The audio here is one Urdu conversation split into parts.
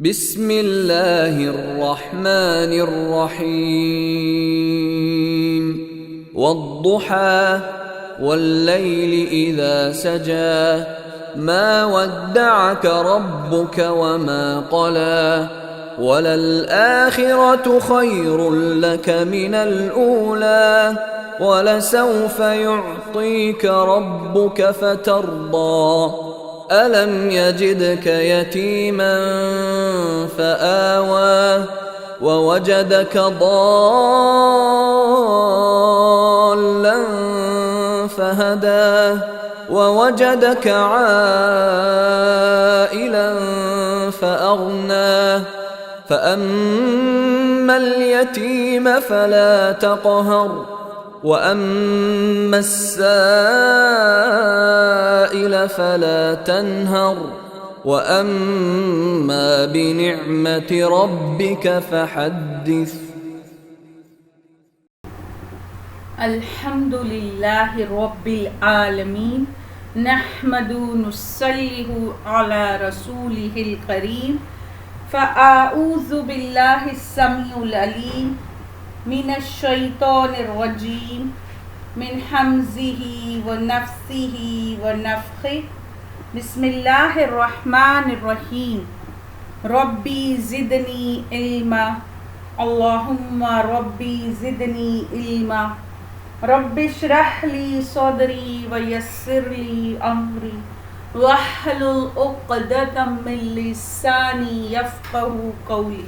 بسم اللہ الرحمن الرحیم والضحى واللیل اذا سجى ما ودعك ربك وما قلى وللآخرة خير لك من الأولى ولسوف يعطيك ربك فترضى ألم يجدك يتيما فآوى ووجدك ضالا فهدى ووجدك عائلا فأغنى فأما اليتيم فلا تقهر وأما السائل فلا تنهر وأما بنعمة ربك فحدث. الحمد لله رب العالمين نحمده ونصلي على رسوله الكريم فأعوذ بالله السميع العليم من الشیطان الرجیم من حمزه ونفثه ونفخه. بسم اللہ الرحمن الرحیم. ربی زدنی علما اللہم ربی زدنی علما رب اشرح لی صدری ویسر لی امری واحلل عقدۃ من لسانی یفقهوا قولی.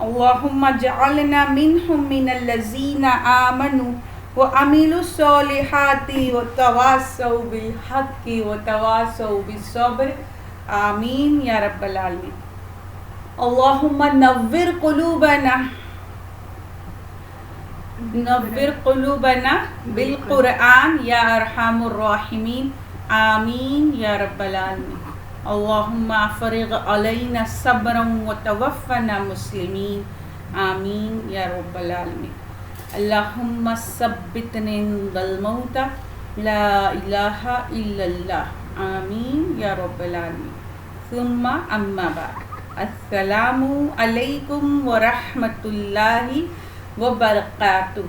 اللہم اجعلنا منہم من الذین آمنوا وعملوا الصالحات وتواصوا بالحق وتواصوا بالصبر. آمین یا رب العالمین. اللہم نور قلوبنا بالقرآن یا ارحم الراحمین. آمین یا رب العالمین. اللہم افرغ علینا صبرا وتوفنا مسلمین. آمین یا رب العالمین. اللہم ثبتنی عند الموت لا الہ الا اللہ. آمین یا رب العالمین. ثم اما بعد. السلام علیکم ورحمۃ اللہ وبرکاتہ.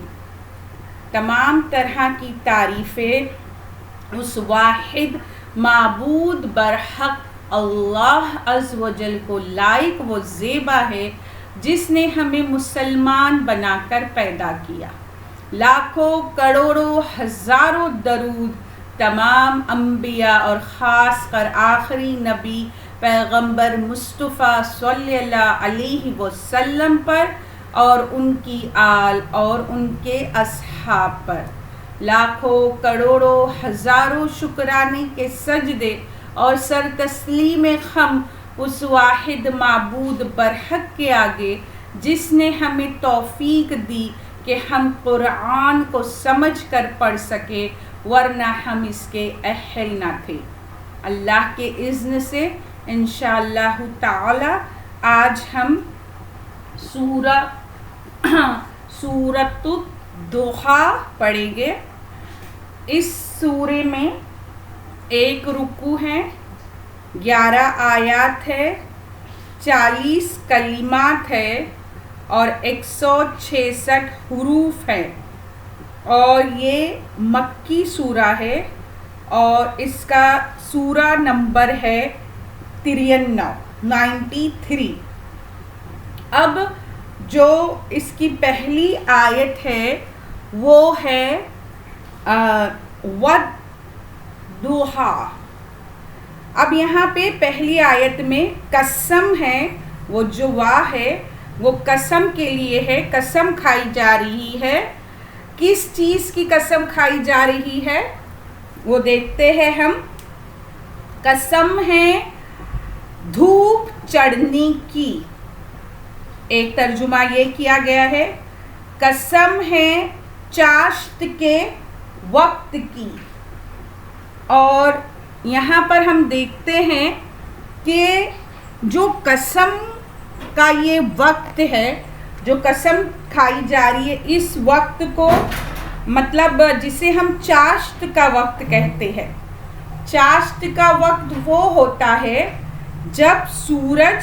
تمام طرح کی تعریفیں اس واحد معبود برحق اللہ عز و جل کو لائق و زیبا ہے جس نے ہمیں مسلمان بنا کر پیدا کیا. لاکھوں کروڑوں ہزاروں درود تمام انبیاء اور خاص کر آخری نبی پیغمبر مصطفیٰ صلی اللہ علیہ وسلم پر اور ان کی آل اور ان کے اصحاب پر. لاکھوں کروڑوں ہزاروں شکرانے کے سجدے اور سر تسلیم خم اس واحد معبود برحق کے آگے جس نے ہمیں توفیق دی کہ ہم قرآن کو سمجھ کر پڑھ سکے ورنہ ہم اس کے اہل نہ تھے. اللہ کے اذن سے انشاءاللہ تعالی آج ہم سورۃ الضحیٰ پڑھیں گے. اس سورے میں 1 رکوع ہے، 11 آیات ہے، 40 کلمات ہے اور 166 حروف ہے اور یہ مکی سورہ ہے اور اس کا سورہ نمبر ہے 93. اب جو اس کی پہلی آیت ہے وہ ہے والضحیٰ. اب یہاں پہ پہلی آیت میں قسم ہے، وہ جو وا ہے وہ قسم کے لیے ہے، قسم کھائی جا رہی ہے. کس چیز کی قسم کھائی جا رہی ہے وہ دیکھتے ہیں ہم. قسم ہے دھوپ چڑھنے کی. ایک ترجمہ یہ کیا گیا ہے قسم ہے چاشت کے وقت کی. اور یہاں پر ہم دیکھتے ہیں کہ جو قسم کا یہ وقت ہے، جو قسم کھائی جا رہی ہے، اس وقت کو مطلب جسے ہم چاشت کا وقت کہتے ہیں. چاشت کا وقت وہ ہوتا ہے جب سورج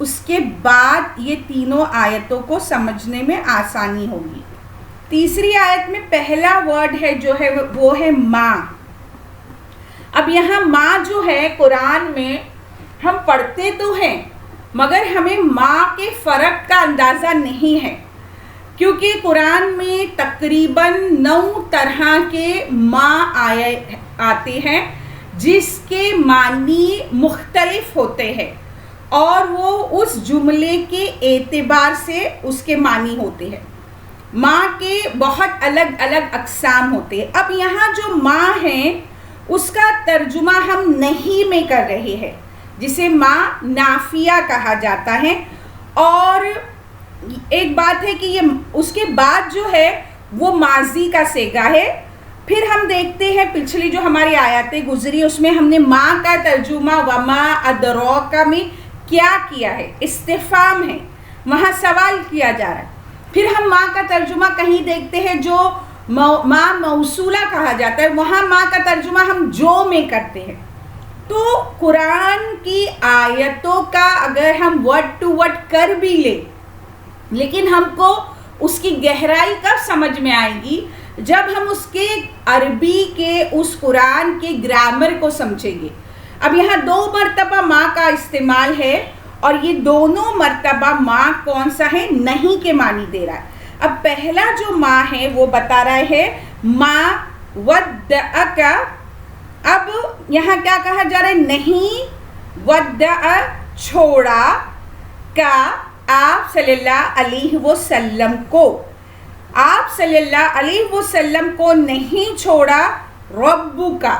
اس کے بعد یہ تینوں آیتوں کو سمجھنے میں آسانی ہوگی۔ تیسری آیت میں پہلا ورڈ ہے جو ہے وہ ہے ماں۔ اب یہاں ماں جو ہے قرآن میں ہم پڑھتے تو ہیں مگر ہمیں ماں کے فرق کا اندازہ نہیں ہے، کیونکہ قرآن میں تقریباً 9 طرح کے ماں آتے ہیں جس کے معنی مختلف ہوتے ہیں اور وہ اس جملے کے اعتبار سے اس کے معنی ہوتے ہیں۔ ماں کے بہت الگ الگ اقسام ہوتے ہیں۔ اب یہاں جو ماں ہیں اس کا ترجمہ ہم نہیں میں کر رہے ہیں، جسے ماں نافیہ کہا جاتا ہے۔ اور ایک بات ہے کہ یہ اس کے بعد جو ہے وہ ماضی کا صیغہ ہے۔ پھر ہم دیکھتے ہیں پچھلی جو ہماری آیاتیں گزری اس میں ہم نے ماں کا ترجمہ وما ادراک میں کیا کیا ہے، استفہام ہے، وہاں سوال کیا جا رہا ہے۔ پھر ہم ماں کا ترجمہ کہیں دیکھتے ہیں جو ماں موصولہ کہا جاتا ہے، وہاں ماں کا ترجمہ ہم جو میں کرتے ہیں۔ تو قرآن کی آیتوں کا اگر ہم ورڈ ٹو ورڈ کر بھی لیں، لیکن ہم کو اس کی گہرائی کب سمجھ میں آئے گی جب ہم اس کے عربی کے اس قرآن کے گرامر کو سمجھیں گے۔ اب یہاں 2 مرتبہ ماں کا استعمال ہے اور یہ دونوں مرتبہ ماں کون سا ہے، نہیں کے معنی دے رہا ہے۔ اب پہلا جو ماں ہے وہ بتا رہا ہے ماں ودعک۔ اب یہاں کیا کہا جا رہا ہے، نہیں، ودع چھوڑا، کا آپ صلی اللہ علیہ وسلم کو، آپ صلی اللہ علیہ وسلم کو نہیں چھوڑا، ربو کا،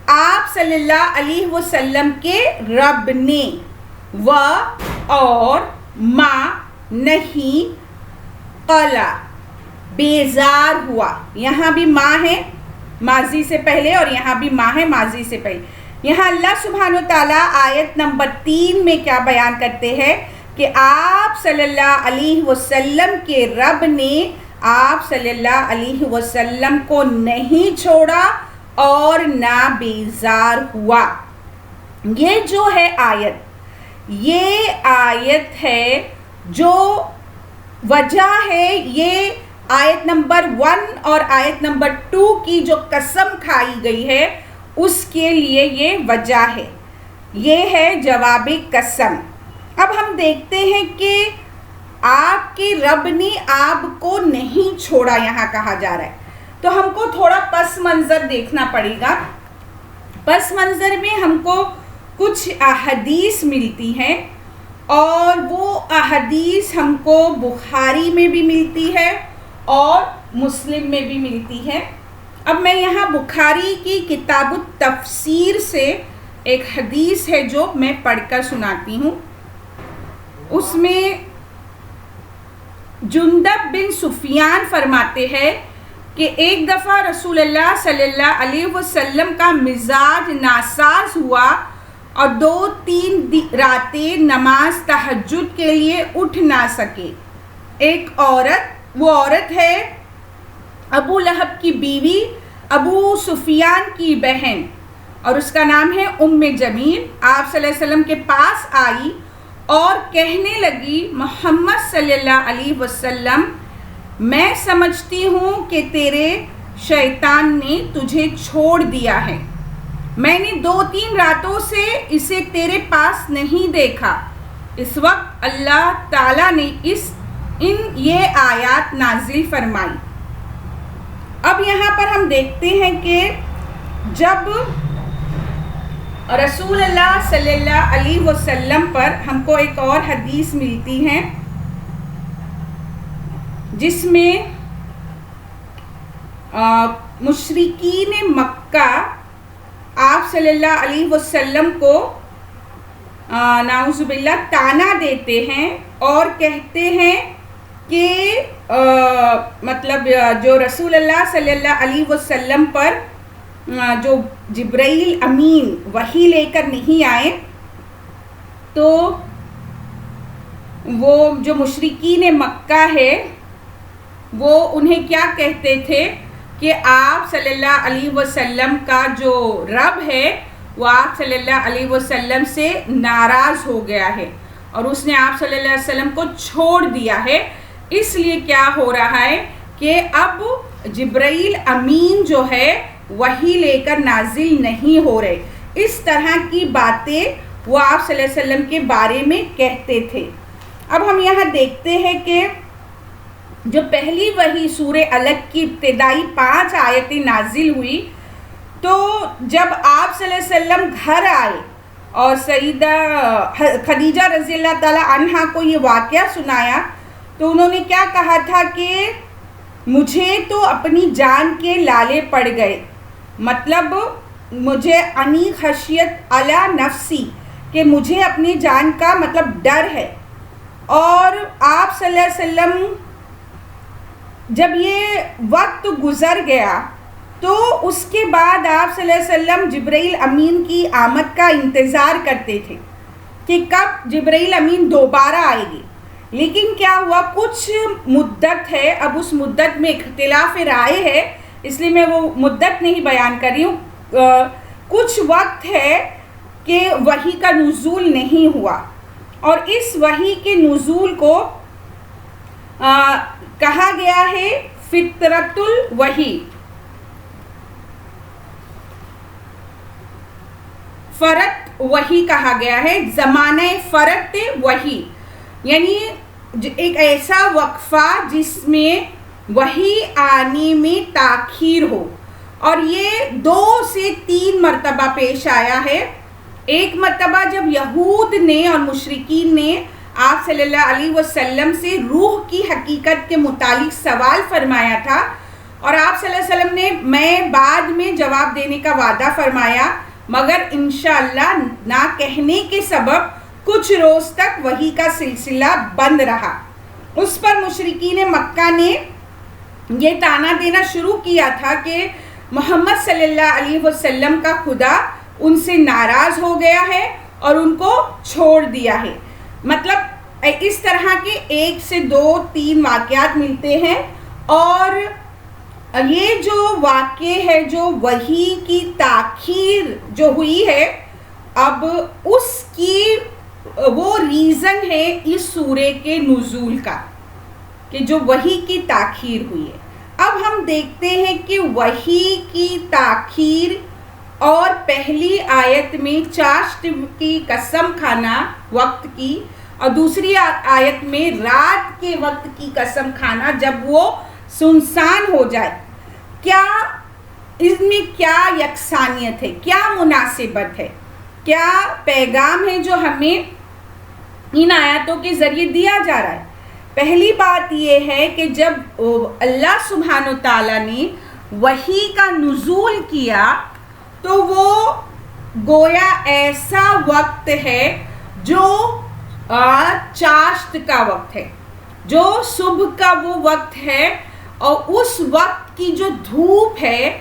آپ صلی اللہ علیہ وسلم کے رب نے، و اور ما نہیں، قلا بیزار ہوا۔ یہاں بھی ماں ہے ماضی سے پہلے اور یہاں بھی ماں ہے ماضی سے پہلے۔ یہاں اللہ سبحانہ و تعالیٰ آیت نمبر 3 میں کیا بیان کرتے ہیں کہ آپ صلی اللہ علیہ وسلم کے رب نے آپ صلی اللہ علیہ وسلم کو نہیں چھوڑا اور نہ بیزار ہوا۔ یہ جو ہے آیت، یہ آیت ہے جو وجہ ہے، یہ آیت نمبر 1 اور آیت نمبر 2 کی جو قسم کھائی گئی ہے اس کے لیے یہ وجہ ہے، یہ ہے جواب قسم۔ اب ہم دیکھتے ہیں کہ آپ کے رب نے آپ کو نہیں چھوڑا یہاں کہا جا رہا ہے، تو ہم کو تھوڑا پس منظر دیکھنا پڑے گا۔ پس منظر میں ہم کو کچھ احادیث ملتی ہیں اور وہ احادیث ہم کو بخاری میں بھی ملتی ہے اور مسلم میں بھی ملتی ہے۔ اب میں یہاں بخاری کی کتاب التفسیر سے ایک حدیث ہے جو میں پڑھ کر سناتی ہوں۔ اس میں جندب بن سفیان فرماتے ہیں کہ ایک دفعہ رسول اللہ صلی اللہ علیہ وسلم کا مزاج ناساز ہوا اور 2-3 راتیں نماز تہجد کے لیے اٹھ نہ سکے۔ ایک عورت، وہ عورت ہے ابو لہب کی بیوی، ابو سفیان کی بہن، اور اس کا نام ہے ام جمیل، آپ صلی اللہ علیہ وسلم کے پاس آئی اور کہنے لگی، محمد صلی اللہ علیہ وسلم، میں سمجھتی ہوں کہ تیرے شیطان نے تجھے چھوڑ دیا ہے، میں نے 2-3 راتوں سے اسے تیرے پاس نہیں دیکھا۔ اس وقت اللہ تعالیٰ نے یہ آیات نازل فرمائی۔ اب یہاں پر ہم دیکھتے ہیں کہ جب رسول اللہ صلی اللہ علیہ وسلم پر ہم کو ایک اور حدیث ملتی ہے جس میں مشرکین مکہ آپ صلی اللہ علیہ وسلم کو نعوذ باللہ طعنہ دیتے ہیں اور کہتے ہیں کہ مطلب جو رسول اللہ صلی اللہ علیہ وسلم پر جو جبرائیل امین وحی لے کر نہیں آئے، تو وہ جو مشرکین مکہ ہے وہ انہیں کیا کہتے تھے کہ آپ صلی اللہ علیہ وسلم کا جو رب ہے وہ آپ صلی اللہ علیہ وسلم سے ناراض ہو گیا ہے اور اس نے آپ صلی اللہ علیہ وسلم کو چھوڑ دیا ہے. اس لیے کیا ہو رہا ہے کہ اب جبرائیل امین جو ہے وحی لے کر نازل نہیں ہو رہے. اس طرح کی باتیں وہ آپ صلی اللہ علیہ وسلم کے بارے میں کہتے تھے. اب ہم یہاں دیکھتے ہیں کہ جو پہلی وحی سورہ الگ کی ابتدائی 5 آیتیں نازل ہوئی تو جب آپ صلی اللہ علیہ وسلم گھر آئے اور سیدہ خدیجہ رضی اللہ تعالی عنہا کو یہ واقعہ سنایا تو انہوں نے کیا کہا تھا کہ مجھے تو اپنی جان کے لالے پڑ گئے، مطلب مجھے انی خشیت علی نفسی، کہ مجھے اپنی جان کا مطلب ڈر ہے. اور آپ صلی اللہ علیہ وسلم جب یہ وقت گزر گیا تو اس کے بعد آپ صلی اللہ علیہ وسلم جبرائیل امین کی آمد کا انتظار کرتے تھے کہ کب جبرائیل امین دوبارہ آئے گی. لیکن کیا ہوا، کچھ مدت ہے، اب اس مدت میں اختلاف رائے ہے اس لیے میں وہ مدت نہیں بیان کر رہی ہوں، کچھ وقت ہے کہ وحی کا نزول نہیں ہوا. اور اس وحی کے نزول کو کہا گیا ہے فطرت الوحی، فرت وحی کہا گیا ہے، زمانہ فرت وحی، یعنی ایک ایسا وقفہ جس میں وحی آنے میں تاخیر ہو. اور یہ 2 سے 3 مرتبہ پیش آیا ہے. ایک مرتبہ جب یہود نے اور مشرکین نے آپ صلی اللہ علیہ وسلم سے روح کی حقیقت کے متعلق سوال فرمایا تھا اور آپ صلی اللہ علیہ وسلم نے میں بعد میں جواب دینے کا وعدہ فرمایا، مگر انشاءاللہ نہ کہنے کے سبب کچھ روز تک وحی کا سلسلہ بند رہا. اس پر مشرکین مکہ نے یہ طعنہ دینا شروع کیا تھا کہ محمد صلی اللہ علیہ وسلم کا خدا ان سے ناراض ہو گیا ہے اور ان کو چھوڑ دیا ہے. مطلب اس طرح کے 1 سے 2 3 واقعات ملتے ہیں. اور یہ جو واقع ہے جو وحی کی تاخیر جو ہوئی ہے، اب اس کی وہ ریزن ہے اس سورے کے نزول کا کہ جو وحی کی تاخیر ہوئی ہے. اب ہم دیکھتے ہیں کہ وحی کی تاخیر اور پہلی آیت میں چاشت کی قسم کھانا وقت کی، اور دوسری آیت میں رات کے وقت کی قسم کھانا جب وہ سنسان ہو جائے، کیا اس میں کیا یکسانیت ہے، کیا مناسبت ہے، کیا پیغام ہے جو ہمیں ان آیاتوں کے ذریعے دیا جا رہا ہے. پہلی بات یہ ہے کہ جب اللہ سبحانہ وتعالیٰ نے وحی کا نزول کیا تو وہ گویا ایسا وقت ہے جو چاشت کا وقت ہے، جو صبح کا وہ وقت ہے، اور اس وقت کی جو دھوپ ہے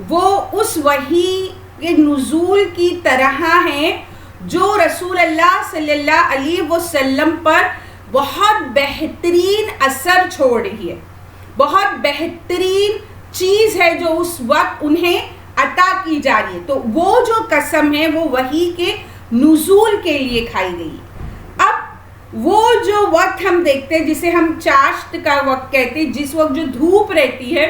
وہ اس وحی کے نزول کی طرح ہے جو رسول اللہ صلی اللہ علیہ وسلم پر بہت بہترین اثر چھوڑ رہی ہے، بہت بہترین چیز ہے جو اس وقت انہیں عطا کی جا رہی ہے. تو وہ جو قسم ہے وہ وحی کے نزول کے لیے کھائی گئی. اب وہ جو وقت ہم دیکھتے ہیں جسے ہم چاشت کا وقت کہتے ہیں، جس وقت جو دھوپ رہتی ہے،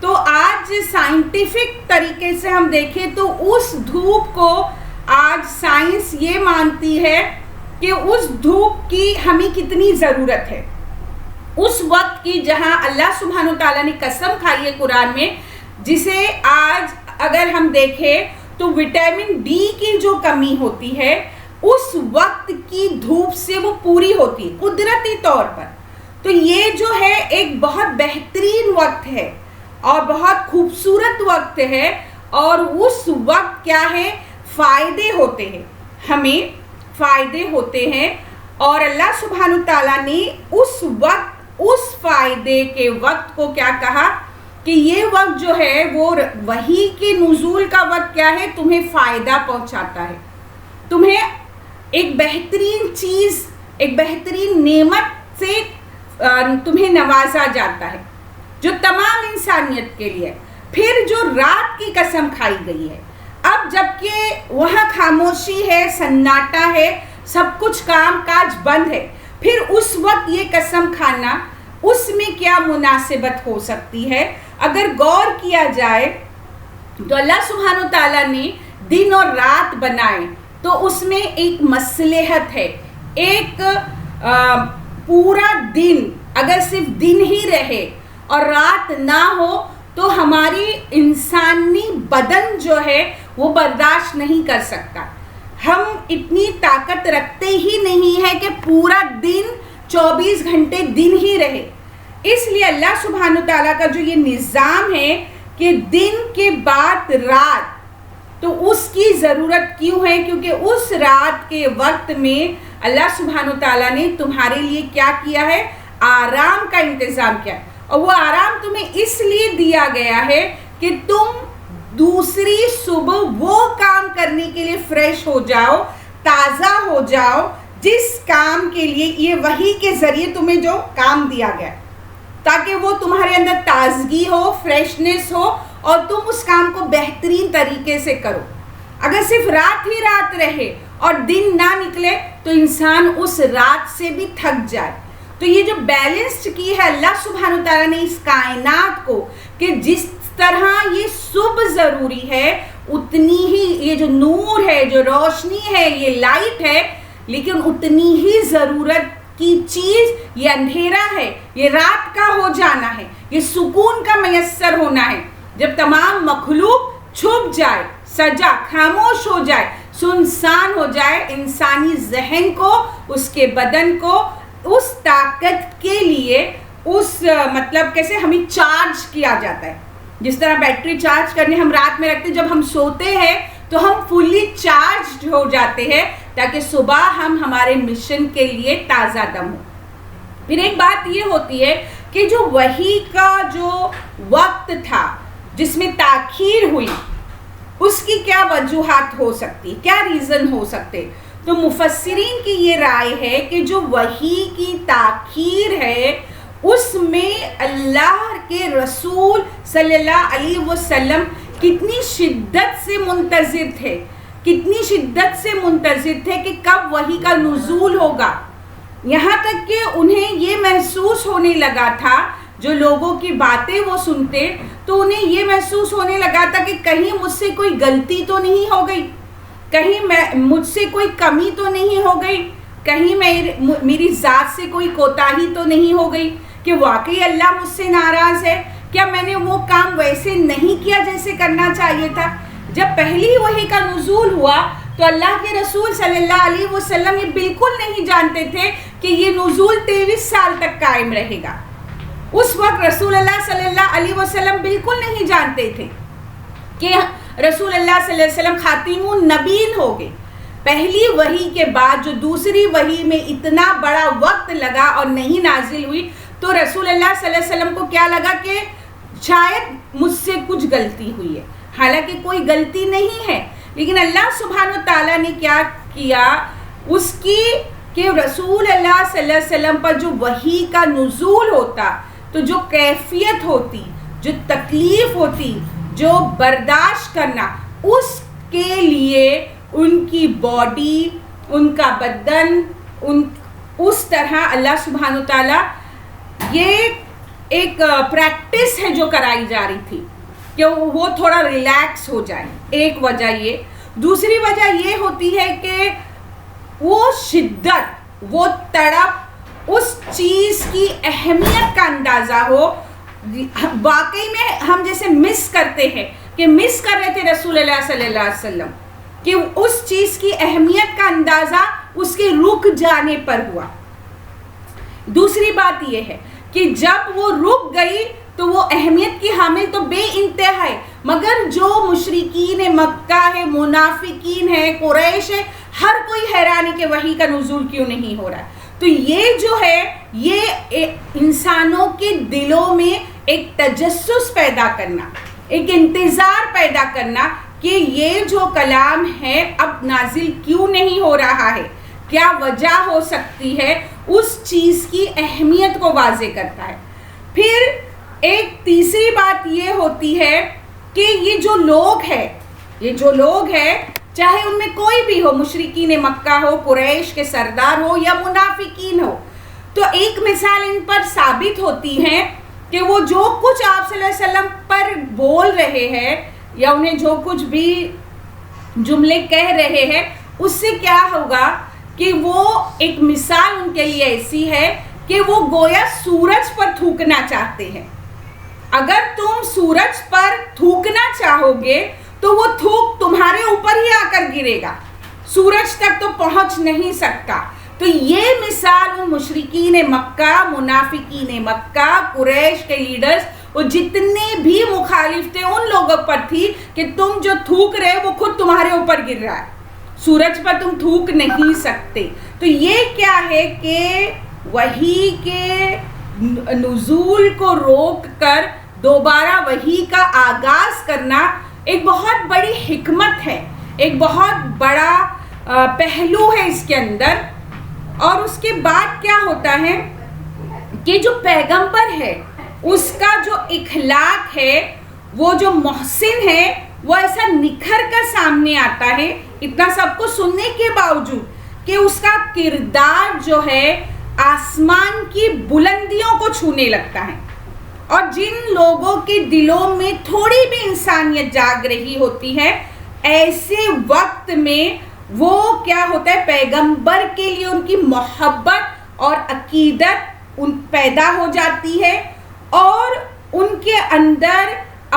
تو آج سائنٹیفک طریقے سے ہم دیکھیں تو اس دھوپ کو آج سائنس یہ مانتی ہے کہ اس دھوپ کی ہمیں کتنی ضرورت ہے. اس وقت کی جہاں اللہ سبحانہ وتعالیٰ نے قسم کھائی ہے قرآن میں، جسے آج اگر ہم دیکھیں تو وٹامن ڈی کی جو کمی ہوتی ہے اس وقت کی دھوپ سے وہ پوری ہوتی ہے قدرتی طور پر. تو یہ جو ہے ایک بہت بہترین وقت ہے اور بہت خوبصورت وقت ہے، اور اس وقت کیا ہے، فائدے ہوتے ہیں، ہمیں فائدے ہوتے ہیں. اور اللہ سبحانہ تعالیٰ نے اس وقت، اس فائدے کے وقت کو کیا کہا کہ یہ وقت جو ہے وہ وحی کے نزول کا وقت کیا ہے، تمہیں فائدہ پہنچاتا ہے، تمہیں ایک بہترین چیز، ایک بہترین نعمت سے تمہیں نوازا جاتا ہے جو تمام انسانیت کے لیے. پھر جو رات کی قسم کھائی گئی ہے، اب جب کہ وہاں خاموشی ہے، سناٹا ہے، سب کچھ کام کاج بند ہے، پھر اس وقت یہ قسم کھانا اس میں کیا مناسبت ہو سکتی ہے؟ اگر غور کیا جائے تو اللہ سبحانہ و تعالیٰ نے دن اور رات بنائے تو اس میں ایک مصلحت ہے. ایک پورا دن اگر صرف دن ہی رہے اور رات نہ ہو تو ہماری انسانی بدن جو ہے وہ برداشت نہیں کر سکتا. ہم اتنی طاقت رکھتے ہی نہیں ہے کہ پورا دن 24 گھنٹے دن ہی رہے. اس لیے اللہ سبحانہ تعالیٰ کا جو یہ نظام ہے کہ دن کے بعد رات، تو اس کی ضرورت کیوں ہے؟ کیونکہ اس رات کے وقت میں اللہ سبحانہ تعالیٰ نے تمہارے لیے کیا کیا ہے؟ آرام کا انتظام کیا ہے. اور وہ آرام تمہیں اس لیے دیا گیا ہے کہ تم دوسری صبح وہ کام کرنے کے لیے فریش ہو جاؤ، تازہ ہو جاؤ، جس کام کے لیے یہ وحی کے ذریعے تمہیں جو کام دیا گیا، تاکہ وہ تمہارے اندر تازگی ہو، فریشنس ہو اور تم اس کام کو بہترین طریقے سے کرو. اگر صرف رات ہی رات رہے اور دن نہ نکلے تو انسان اس رات سے بھی تھک جائے. تو یہ جو بیلنس کی ہے اللہ سبحانہ تعالیٰ نے اس کائنات کو، کہ جس طرح یہ صبح ضروری ہے اتنی ہی یہ جو نور ہے، جو روشنی ہے، یہ لائٹ ہے، لیکن اتنی ہی ضرورت کی چیز یہ اندھیرا ہے، یہ رات کا ہو جانا ہے، یہ سکون کا میسر ہونا ہے. جب تمام مخلوق چھپ جائے، سجا خاموش ہو جائے، سنسان ہو جائے، انسانی ذہن کو، اس کے بدن کو اس طاقت کے لیے مطلب کیسے ہمیں چارج کیا جاتا ہے. جس طرح بیٹری چارج کرنے ہم رات میں رکھتے، جب ہم سوتے ہیں تو ہم فلی چارجڈ ہو جاتے ہیں تاکہ صبح ہم ہمارے مشن کے لیے تازہ دم ہو. پھر ایک بات یہ ہوتی ہے کہ جو وحی کا جو وقت تھا جس میں تاخیر ہوئی، اس کی کیا وجوہات ہو سکتی، کیا ریزن ہو سکتے؟ تو مفسرین کی یہ رائے ہے کہ جو وحی کی تاخیر ہے اس میں اللہ کے رسول صلی اللہ علیہ وسلم کتنی شدت سے منتظر تھے، کتنی شدت سے منتظر تھے کہ کب وحی کا نزول ہوگا. یہاں تک کہ انہیں یہ محسوس ہونے لگا تھا، جو لوگوں کی باتیں وہ سنتے تو انہیں یہ محسوس ہونے لگا تھا کہ کہیں مجھ سے کوئی غلطی تو نہیں ہو گئی، کہیں مجھ سے کوئی کمی تو نہیں ہو گئی، کہیں میری ذات سے کوئی کوتاہی تو نہیں ہو گئی، کہ واقعی اللہ مجھ سے ناراض ہے، کیا میں نے وہ کام ویسے نہیں کیا جیسے کرنا چاہیے تھا. جب پہلی وحی کا نزول ہوا تو اللہ کے رسول صلی اللہ علیہ وسلم یہ بالکل نہیں جانتے تھے کہ یہ نزول 23 سال تک قائم رہے گا. اس وقت رسول اللہ صلی اللہ علیہ وسلم بالکل نہیں جانتے تھے کہ رسول اللہ صلی اللہ علیہ وسلم خاتم النبیین ہو گئے. پہلی وحی کے بعد جو دوسری وحی میں اتنا بڑا وقت لگا اور نہیں نازل ہوئی، تو رسول اللہ صلی اللہ علیہ وسلم کو کیا لگا کہ شاید مجھ سے کچھ غلطی ہوئی ہے. حالانکہ کوئی غلطی نہیں ہے، لیکن اللہ سبحانہ تعالیٰ نے کیا کیا اس کی کہ رسول اللہ صلی اللہ علیہ وسلم پر جو وحی کا نزول ہوتا تو جو کیفیت ہوتی، جو تکلیف ہوتی، جو برداشت کرنا، اس کے لیے ان کی باڈی، ان کا بدن، اس طرح اللہ سبحانہ تعالیٰ یہ ایک پریکٹس ہے جو کرائی جا رہی تھی کہ وہ تھوڑا ریلیکس ہو جائے. ایک وجہ یہ. دوسری وجہ یہ ہوتی ہے کہ وہ شدت، وہ تڑپ، اس چیز کی اہمیت کا اندازہ ہو. واقعی میں ہم جیسے مس کرتے ہیں کہ مس کر رہے تھے رسول اللہ صلی اللہ علیہ وسلم، کہ اس چیز کی اہمیت کا اندازہ اس کے رک جانے پر ہوا. دوسری بات یہ ہے کہ جب وہ رک گئی تو وہ اہمیت کی حامل تو بے انتہا ہے، مگر جو مشرکین مکہ ہے، منافقین ہے، قریش ہے، ہر کوئی حیرانی کہ وحی کا نزول کیوں نہیں ہو رہا. تو یہ جو ہے یہ انسانوں کے دلوں میں ایک تجسس پیدا کرنا، ایک انتظار پیدا کرنا کہ یہ جو کلام ہے اب نازل کیوں نہیں ہو رہا ہے، کیا وجہ ہو سکتی ہے، اس چیز کی اہمیت کو واضح کرتا ہے. پھر ایک تیسری بات یہ ہوتی ہے کہ یہ جو لوگ ہیں چاہے ان میں کوئی بھی ہو، مشرکین مکہ ہو، قریش کے سردار ہو یا منافقین ہو، تو ایک مثال ان پر ثابت ہوتی ہے کہ وہ جو کچھ آپ صلی اللہ علیہ وسلم پر بول رہے ہیں یا انہیں جو کچھ بھی جملے کہہ رہے ہیں، اس سے کیا ہوگا کہ وہ ایک مثال ان کے لیے ایسی ہے کہ وہ گویا سورج پر تھوکنا چاہتے ہیں. اگر تم سورج پر تھوکنا چاہو گے تو وہ تھوک تمہارے اوپر ہی آ کر گرے گا، سورج تک تو پہنچ نہیں سکتا. تو یہ مثال ان مشرکین مکہ، منافقین مکہ، قریش کے لیڈرز، وہ جتنے بھی مخالف تھے ان لوگوں پر تھی کہ تم جو تھوک رہے وہ خود تمہارے اوپر گر رہا ہے، سورج پر تم تھوک نہیں سکتے. تو یہ کیا ہے کہ وحی کے نزول کو روک کر دوبارہ وحی کا آغاز کرنا ایک بہت بڑی حکمت ہے، ایک بہت بڑا پہلو ہے اس کے اندر. اور اس کے بعد کیا ہوتا ہے کہ جو پیغمبر ہے اس کا جو اخلاق ہے، وہ جو محسن ہے، وہ ایسا نکھر کر سامنے آتا ہے اتنا سب کو سننے کے باوجود کہ اس کا کردار جو ہے آسمان کی بلندیوں کو چھونے لگتا ہے. اور جن لوگوں کے دلوں میں تھوڑی بھی انسانیت جاگ رہی ہوتی ہے، ایسے وقت میں وہ کیا ہوتا ہے، پیغمبر کے لیے ان کی محبت اور عقیدت پیدا ہو جاتی ہے اور ان کے اندر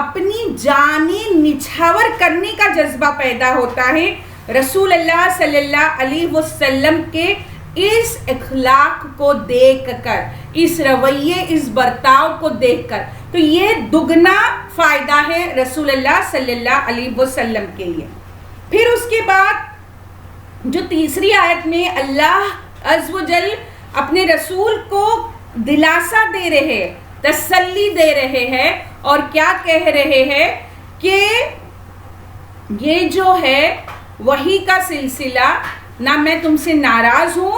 اپنی جانیں نچھاور کرنے کا جذبہ پیدا ہوتا ہے رسول اللہ صلی اللہ علیہ وسلم کے اس اخلاق کو دیکھ کر، اس رویے، اس برتاؤ کو دیکھ کر. تو یہ دگنا فائدہ ہے رسول اللہ صلی اللہ علیہ وسلم کے لیے. پھر اس کے بعد جو تیسری آیت میں اللہ عز و جل اپنے رسول کو دلاسا دے رہے، تسلی دے رہے ہیں اور کیا کہہ رہے ہیں کہ یہ جو ہے وحی کا سلسلہ، نہ میں تم سے ناراض ہوں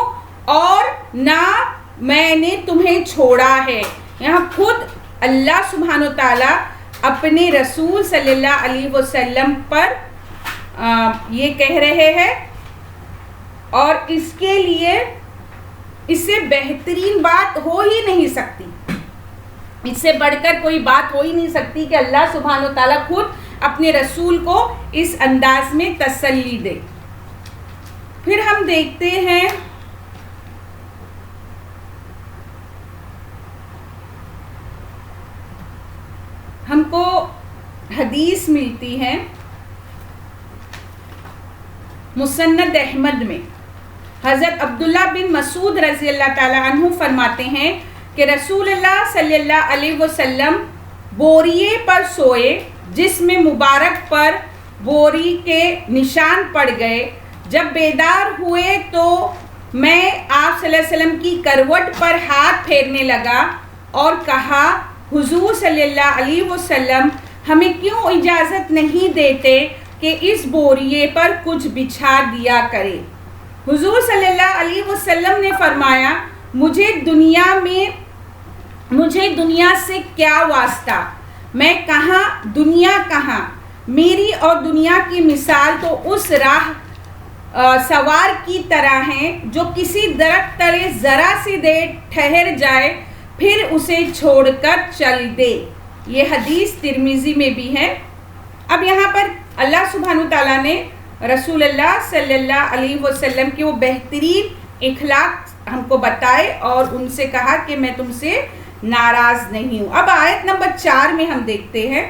اور نہ میں نے تمہیں چھوڑا ہے. یہاں خود اللہ سبحانہ و تعالیٰ اپنے رسول صلی اللہ علیہ وسلم پر یہ کہہ رہے ہیں، اور اس کے لیے اس سے بہترین بات ہو ہی نہیں سکتی، اس سے بڑھ کر کوئی بات ہو ہی نہیں سکتی کہ اللہ سبحانہ و تعالیٰ خود اپنے رسول کو اس انداز میں تسلی دے. پھر ہم دیکھتے ہیں ہم کو حدیث ملتی ہے مسند احمد میں، حضرت عبداللہ بن مسعود رضی اللہ تعالی عنہ فرماتے ہیں کہ رسول اللہ صلی اللہ علیہ وسلم بوریے پر سوئے جس میں مبارک پر بوری کے نشان پڑ گئے. جب بیدار ہوئے تو میں آپ صلی اللہ علیہ وسلم کی کروٹ پر ہاتھ پھیرنے لگا اور کہا، حضور صلی اللہ علیہ وسلم ہمیں کیوں اجازت نہیں دیتے کہ اس بوریے پر کچھ بچھا دیا کرے. حضور صلی اللہ علیہ وسلم نے فرمایا، مجھے دنیا سے کیا واسطہ، میں کہاں، دنیا کہاں. میری اور دنیا کی مثال تو اس راہ سوار کی طرح ہیں جو کسی درخت تلے ذرا سی دیر ٹھہر جائے پھر اسے چھوڑ کر چل دے. یہ حدیث ترمذی میں بھی ہے. اب یہاں پر اللہ سبحانہ تعالیٰ نے رسول اللہ صلی اللہ علیہ وسلم کے وہ بہترین اخلاق ہم کو بتائے اور ان سے کہا کہ میں تم سے ناراض نہیں ہوں. اب آیت نمبر 4 میں ہم دیکھتے ہیں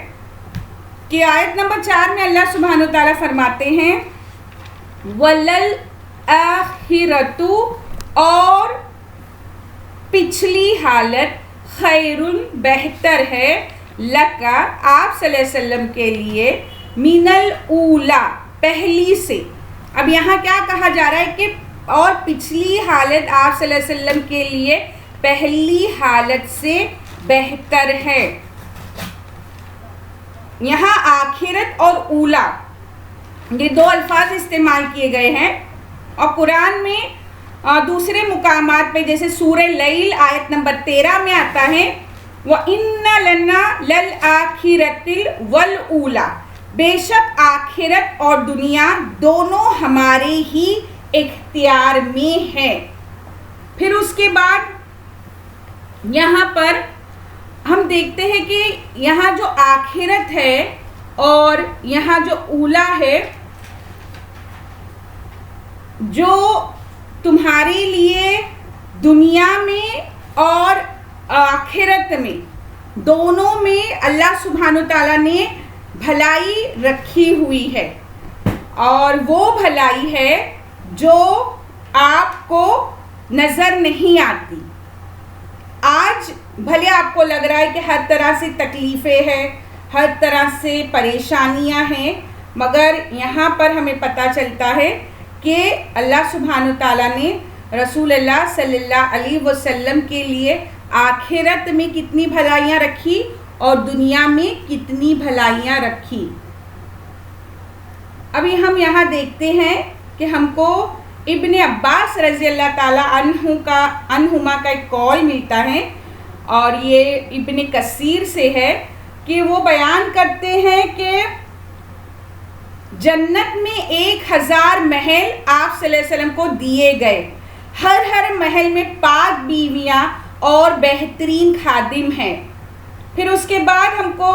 کہ آیت نمبر 4 میں اللہ سبحانہ تعالیٰ فرماتے ہیں، وَلَلْآخِرَةُ، اور پچھلی حالت، خیرٌ، بہتر ہے، لَکَ، آپ صلی اللہ علیہ وسلم کے لیے، مِنَ الْأُولَى، پہلی سے. اب یہاں کیا کہا جا رہا ہے کہ اور پچھلی حالت آپ صلی اللہ علیہ وسلم کے لیے پہلی حالت سے بہتر ہے. یہاں آخرت اور اولا یہ دو الفاظ استعمال کیے گئے ہیں، اور قرآن میں دوسرے مقامات پہ جیسے سورہ لیل آیت نمبر 13 میں آتا ہے، وَإِنَّ لَنَا لَلْآخِرَةِ وَالْأُولَى، بے شک آخرت اور دنیا دونوں ہمارے ہی اختیار میں ہے. پھر اس کے بعد یہاں پر ہم دیکھتے ہیں کہ یہاں جو آخرت ہے اور یہاں جو اولا ہے، جو تمہارے لیے دنیا میں اور آخرت میں دونوں میں اللہ سبحانہ تعالیٰ نے بھلائی رکھی ہوئی ہے، اور وہ بھلائی ہے جو آپ کو نظر نہیں آتی. آج بھلے آپ کو لگ رہا ہے کہ ہر طرح سے تکلیفیں ہیں، ہر طرح سے پریشانیاں ہیں، مگر یہاں پر ہمیں پتہ چلتا ہے کہ اللہ سبحانہ تعالیٰ نے رسول اللہ صلی اللہ علیہ وسلم کے لیے آخرت میں کتنی بھلائیاں رکھی اور دنیا میں کتنی بھلائیاں رکھی. ابھی ہم یہاں دیکھتے ہیں کہ ہم کو ابن عباس رضی اللہ تعالیٰ عنہما کا ایک قول ملتا ہے، اور یہ ابن کثیر سے ہے کہ وہ بیان کرتے ہیں کہ جنت میں 1000 محل آپ صلی اللہ علیہ وسلم کو دیے گئے. ہر محل میں پاک بیویاں اور بہترین خادم ہیں. پھر اس کے بعد ہم کو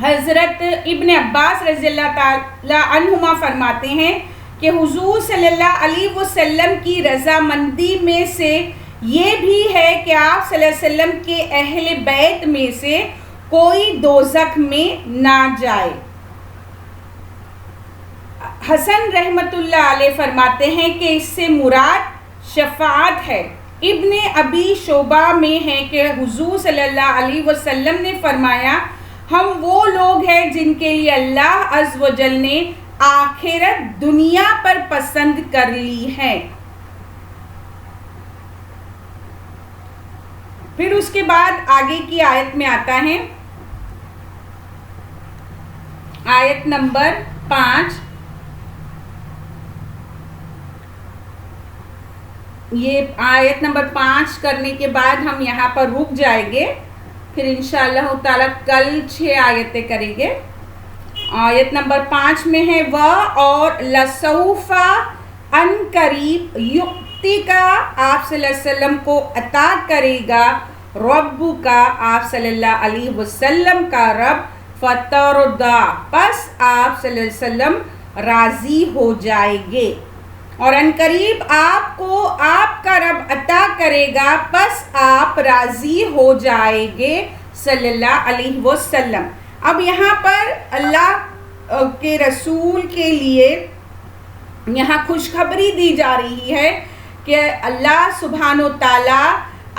حضرت ابن عباس رضی اللہ تعالی عنہما فرماتے ہیں کہ حضور صلی اللہ علیہ وسلم کی رضامندی میں سے یہ بھی ہے کہ آپ صلی اللہ علیہ وسلم کے اہل بیت میں سے کوئی دوزخ میں نہ جائے. حسن رحمت اللہ علیہ فرماتے ہیں کہ اس سے مراد شفاعت ہے. ابن ابی شعبہ میں ہے کہ حضور صلی اللہ علیہ وسلم نے فرمایا، ہم وہ لوگ ہیں جن کے لیے اللہ عز و جل نے آخرت دنیا پر پسند کر لی ہے. پھر اس کے بعد آگے کی آیت میں آتا ہے، آیت نمبر 5. یہ آیت نمبر 5 کرنے کے بعد ہم یہاں پر رک جائیں گے، پھر انشاءاللہ تعالیٰ کل 6 آیتیں کریں گے. آیت نمبر 5 میں ہے وہ اور لسوف ان قریب یؤتی کا، آپ صلی اللہ علیہ وسلم کو عطا کرے گا، رب کا، آپ صلی اللہ علیہ وسلم کا رب، فتردا، پس آپ صلی اللہ علیہ وسلم راضی ہو جائے گے، اور ان قریب آپ کو آپ کا رب عطا کرے گا، پس آپ راضی ہو جائیں گے صلی اللہ علیہ وسلم. اب یہاں پر اللہ کے رسول کے لیے یہاں خوشخبری دی جا رہی ہے کہ اللہ سبحانہ تعالیٰ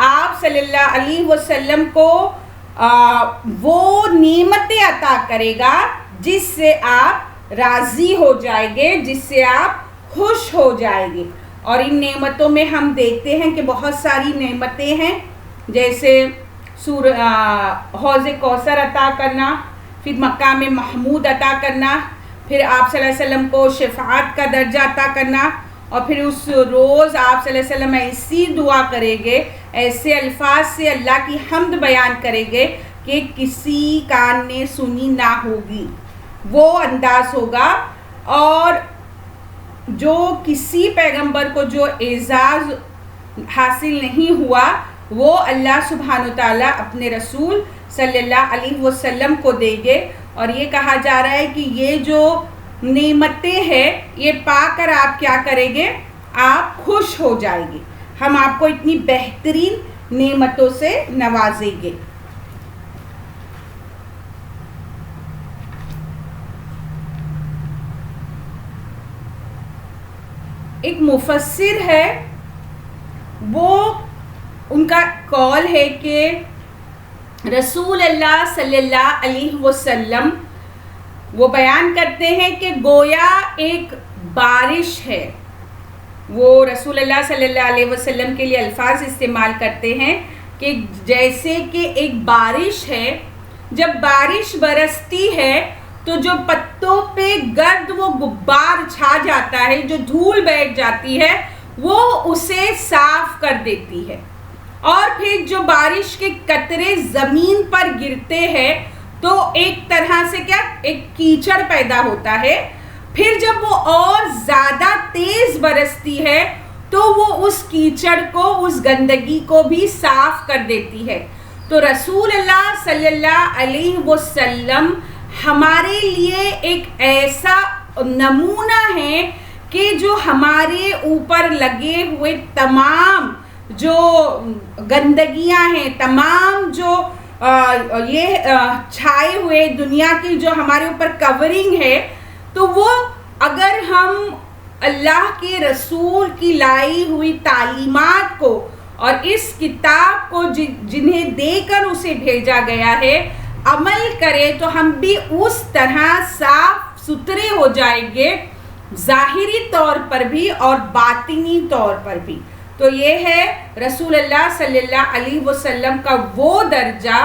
آپ صلی اللہ علیہ وسلم کو وہ نعمتیں عطا کرے گا جس سے آپ راضی ہو جائیں گے، جس سے آپ خوش ہو جائیں گے. اور ان نعمتوں میں ہم دیکھتے ہیں کہ بہت ساری نعمتیں ہیں، جیسے حوض کوثر عطا کرنا، پھر مقام محمود عطا کرنا، پھر آپ صلی اللہ علیہ وسلم کو شفاعت کا درجہ عطا کرنا، اور پھر اس روز آپ صلی اللہ علیہ وسلم ایسی دعا کریں گے، ایسے الفاظ سے اللہ کی حمد بیان کریں گے کہ کسی کان نے سنی نہ ہوگی، وہ انداز ہوگا. اور جو کسی پیغمبر کو جو اعزاز حاصل نہیں ہوا وہ اللہ سبحانہ تعالیٰ اپنے رسول صلی اللہ علیہ وسلم کو دیں گے. اور یہ کہا جا رہا ہے کہ یہ جو نعمتیں ہیں یہ پا کر آپ کیا کریں گے، آپ خوش ہو جائیں گے. ہم آپ کو اتنی بہترین نعمتوں سے نوازیں گے. ایک مفسر ہے، وہ ان کا قول ہے کہ رسول اللہ صلی اللہ علیہ وسلم وہ بیان کرتے ہیں کہ گویا ایک بارش ہے. وہ رسول اللہ صلی اللہ علیہ وسلم کے لیے الفاظ استعمال کرتے ہیں کہ جیسے کہ ایک بارش ہے، جب بارش برستی ہے تو جو پتوں پہ گرد وہ غبار چھا جاتا ہے، جو دھول بیٹھ جاتی ہے، وہ اسے صاف کر دیتی ہے. اور پھر جو بارش کے قطرے زمین پر گرتے ہیں تو ایک طرح سے کیا ایک کیچڑ پیدا ہوتا ہے. پھر جب وہ اور زیادہ تیز برستی ہے تو وہ اس کیچڑ کو اس گندگی کو بھی صاف کر دیتی ہے. تو رسول اللہ صلی اللہ علیہ وسلم ہمارے لیے ایک ایسا نمونہ ہے کہ جو ہمارے اوپر لگے ہوئے تمام جو گندگیاں ہیں، تمام جو یہ چھائے ہوئے دنیا کی جو ہمارے اوپر کورنگ ہے، تو وہ اگر ہم اللہ کے رسول کی لائی ہوئی تعلیمات کو اور اس کتاب کو جنہیں دے کر اسے بھیجا گیا ہے عمل کرے تو ہم بھی اس طرح صاف ستھرے ہو جائیں گے، ظاہری طور پر بھی اور باطنی طور پر بھی. تو یہ ہے رسول اللہ صلی اللہ علیہ وسلم کا وہ درجہ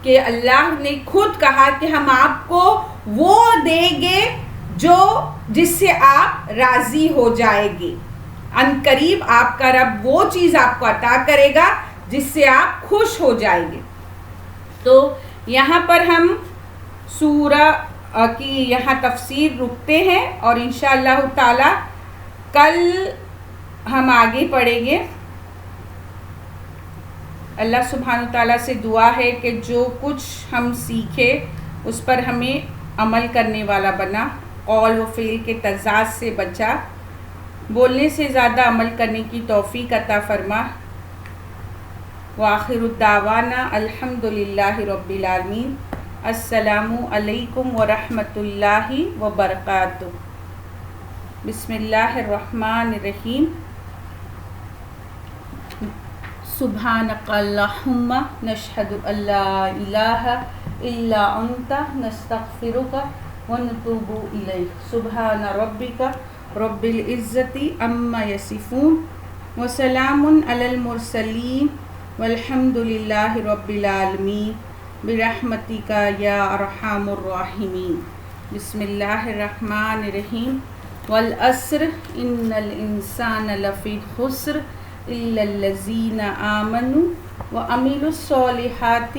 کہ اللہ نے خود کہا کہ ہم آپ کو وہ دیں گے جس سے آپ راضی ہو جائے گے. ان قریب آپ کا رب وہ چیز آپ کو عطا کرے گا جس سے آپ خوش ہو جائیں گے. تو یہاں پر ہم سورہ کی یہاں تفسیر رکتے ہیں اور انشاءاللہ تعالی کل ہم آگے پڑھیں گے. اللہ سبحانہ تعالیٰ سے دعا ہے کہ جو کچھ ہم سیکھے اس پر ہمیں عمل کرنے والا بنا، قول و فعل کے تضاد سے بچا، بولنے سے زیادہ عمل کرنے کی توفیق عطا فرما. وآخر الدعوانا الحمدللہ رب العالمین. السلام علیکم ورحمۃ اللہ وبرکاتہ. بسم اللہ الرحمن الرحیم. سبحانک اللہم نشہد ان لا الہ الا انت نستغفرک ونتوب الیک. سبحان ربک رب العزت عما یصفون وسلام علی المرسلین والحمد للہ رب العالمین برحمتک یا ارحم الراحمین. بسم اللہ الرحمن الرحیم. والعصر ان الانسان لفی خسر الا الذین آمنوا وعملوا الصالحات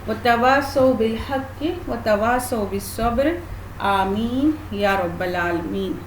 وتواصوا بالحق وتواصوا بالصبر. آمین یا رب العالمین.